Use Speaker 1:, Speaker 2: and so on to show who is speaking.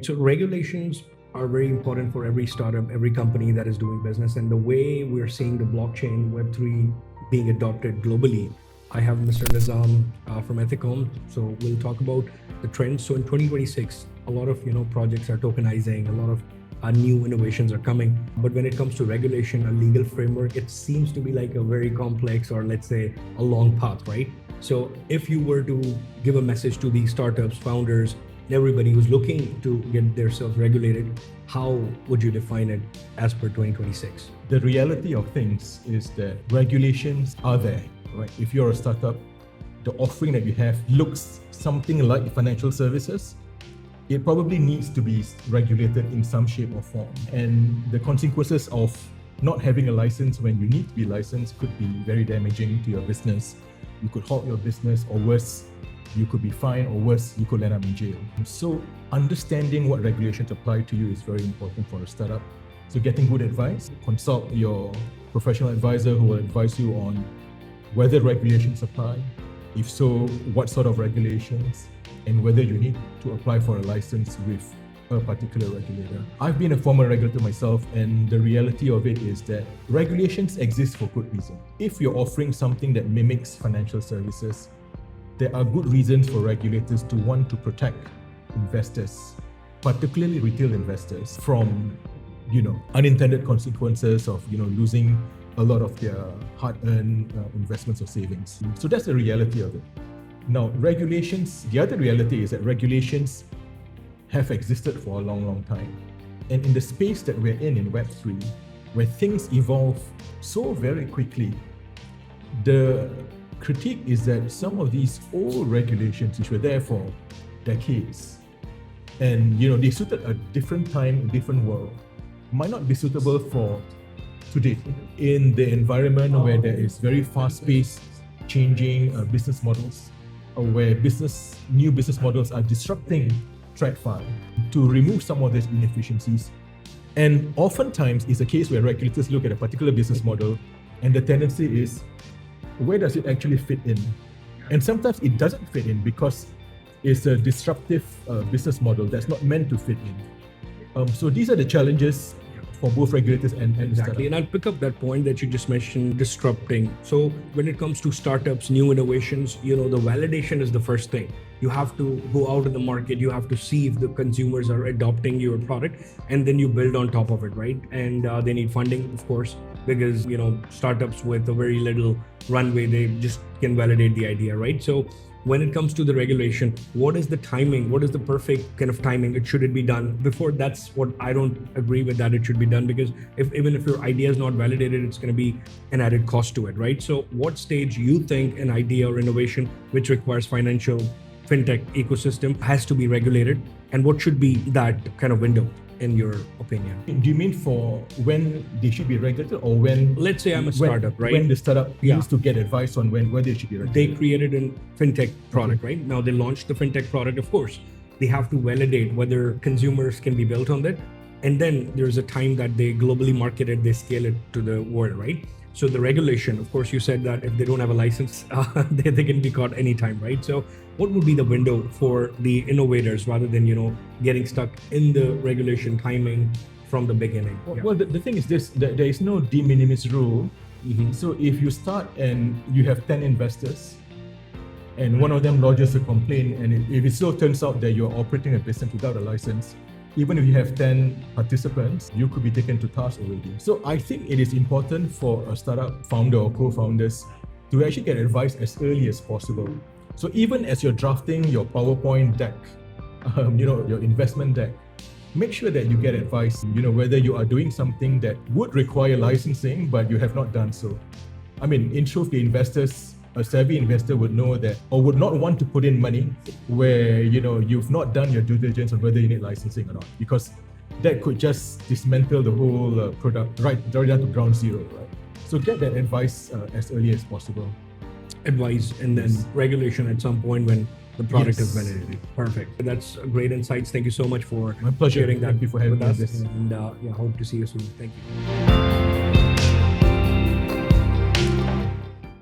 Speaker 1: So regulations are very important for every startup, every company that is doing business. And the way we're seeing the blockchain Web3 being adopted globally, I have Mr. Nizam from Ethikom. So we'll talk about the trends. So in 2026, a lot of projects are tokenizing, a lot of new innovations are coming. But when it comes to regulation, a legal framework, it seems to be like a very complex, or let's say a long path, right? So if you were to give a message to these startups, founders, everybody who's looking to get themselves regulated, how would you define it as per 2026?
Speaker 2: The reality of things is that regulations are there, right? If you're a startup, the offering that you have looks something like financial services. It probably needs to be regulated in some shape or form. And the consequences of not having a license when you need to be licensed could be very damaging to your business. You could halt your business, or worse, you could be fined, or worse, you could end up in jail. So understanding what regulations apply to you is very important for a startup. So getting good advice, consult your professional advisor who will advise you on whether regulations apply, if so, what sort of regulations, and whether you need to apply for a license with a particular regulator. I've been a former regulator myself, and the reality of it is that regulations exist for good reason. If you're offering something that mimics financial services, there are good reasons for regulators to want to protect investors, particularly retail investors, from unintended consequences of losing a lot of their hard-earned investments or savings. So that's the reality of it. Now, regulations, the other reality is that regulations have existed for a long, long time. And in the space that we're in Web3, where things evolve so very quickly, the critique is that some of these old regulations, which were there for decades, and they suited a different time, a different world, might not be suitable for today. In the environment where there is very fast-paced, changing business models, where new business models are disrupting TradFi, to remove some of these inefficiencies. And oftentimes it's a case where regulators look at a particular business model, and the tendency is, where does it actually fit in? And sometimes it doesn't fit in because it's a disruptive business model that's not meant to fit in. So these are the challenges for both regulators and
Speaker 1: exactly. And I'll pick up that point that you just mentioned, disrupting. So when it comes to startups, new innovations, the validation is the first thing. You have to go out in the market, you have to see if the consumers are adopting your product, and then you build on top of it, right? And they need funding, of course, because startups with a very little runway, they just can validate the idea, right? So when it comes to the regulation, what is the timing? What is the perfect kind of timing? Should it be done before? That's what I don't agree with, that it should be done, because even if your idea is not validated, it's going to be an added cost to it, right? So what stage you think an idea or innovation which requires financial fintech ecosystem has to be regulated, and what should be that kind of window in your opinion?
Speaker 2: Do you mean for when they should be regulated, or when?
Speaker 1: Let's say I'm a startup, right?
Speaker 2: When the startup needs to get advice on whether it should be regulated.
Speaker 1: They created a fintech product, right? Now they launched the fintech product, of course. They have to validate whether consumers can be built on that. And then there's a time that they globally market it, they scale it to the world, right? So the regulation, of course, you said that if they don't have a license, they can be caught anytime, right? So what would be the window for the innovators rather than, getting stuck in the regulation timing from the beginning?
Speaker 2: Well, the thing is this, there is no de minimis rule. Mm-hmm. So if you start and you have 10 investors, and one of them lodges a complaint, and if it still turns out that you're operating a business without a license, even if you have 10 participants, you could be taken to task already. So I think it is important for a startup founder or co-founders to actually get advice as early as possible. So even as you're drafting your PowerPoint deck, your investment deck, make sure that you get advice, whether you are doing something that would require licensing, but you have not done so. I mean, in truth, a savvy investor would know that, or would not want to put in money where you've not done your due diligence on whether you need licensing or not, because that could just dismantle the whole product right down to ground zero, right? So get that advice as early as possible.
Speaker 1: Advice and then regulation at some point when the product is validated. Perfect. That's great insights. Thank you so much for
Speaker 2: My pleasure.
Speaker 1: sharing that
Speaker 2: Thank you for having
Speaker 1: with us.
Speaker 2: me on this.
Speaker 1: And hope to see you soon. Thank you.